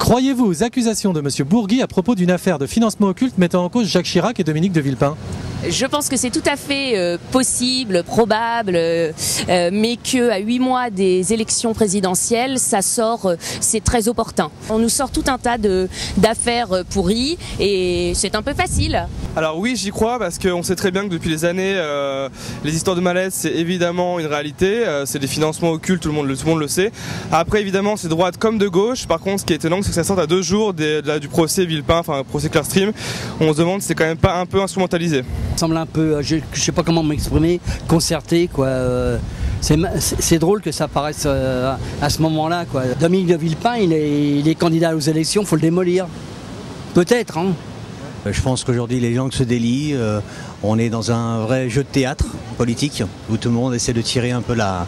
Croyez-vous aux accusations de M. Bourgui à propos d'une affaire de financement occulte mettant en cause Jacques Chirac et Dominique de Villepin? Je pense que c'est tout à fait possible, probable, mais qu'à 8 mois des élections présidentielles, ça sort, c'est très opportun. On nous sort tout un tas d'affaires pourries et c'est un peu facile. Alors oui, j'y crois parce qu'on sait très bien que depuis des années, les histoires de malaise, c'est évidemment une réalité. C'est des financements occultes, tout le monde le sait. Après, évidemment, c'est droite comme de gauche. Par contre, ce qui est étonnant, c'est que ça sort à 2 jours du procès Villepin, enfin procès Clearstream. On se demande si c'est quand même pas un peu instrumentalisé. Ça semble un peu, je sais pas comment m'exprimer, concerté quoi. C'est drôle que ça apparaisse à ce moment-là quoi. Dominique de Villepin, il est candidat aux élections, faut le démolir. Peut-être. Hein. Je pense qu'aujourd'hui les langues se délient. On est dans un vrai jeu de théâtre politique où tout le monde essaie de tirer un peu la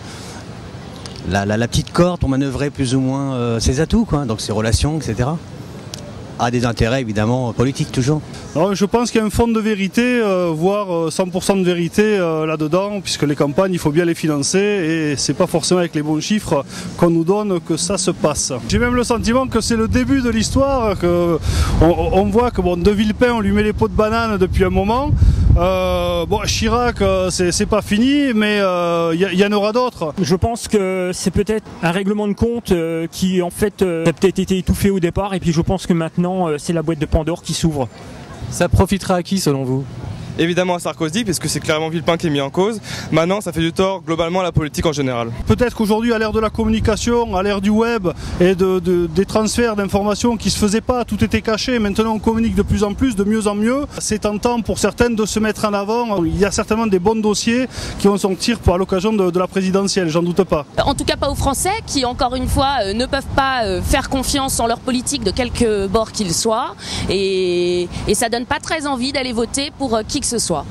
petite corde pour manœuvrer plus ou moins ses atouts, quoi. Donc ses relations, etc. A des intérêts évidemment politiques toujours. Alors, je pense qu'il y a un fond de vérité, voire 100% de vérité là-dedans, puisque les campagnes, il faut bien les financer et c'est pas forcément avec les bons chiffres qu'on nous donne que ça se passe. J'ai même le sentiment que c'est le début de l'histoire, on voit que de Villepin, on lui met les pots de banane depuis un moment. Chirac, c'est pas fini, mais il y en aura d'autres. Je pense que c'est peut-être un règlement de compte qui en fait a peut-être été étouffé au départ et puis je pense que maintenant c'est la boîte de Pandore qui s'ouvre. Ça profitera à qui selon vous? Évidemment à Sarkozy, puisque c'est clairement Villepin qui est mis en cause. Maintenant, ça fait du tort globalement à la politique en général. Peut-être qu'aujourd'hui, à l'ère de la communication, à l'ère du web et des transferts d'informations qui ne se faisaient pas, tout était caché. Maintenant, on communique de plus en plus, de mieux en mieux. C'est tentant pour certaines de se mettre en avant. Il y a certainement des bons dossiers qui vont sortir à l'occasion de la présidentielle, j'en doute pas. En tout cas pas aux Français qui, encore une fois, ne peuvent pas faire confiance en leur politique de quelque bord qu'il soit. Et ça donne pas très envie d'aller voter pour qui que ce soit.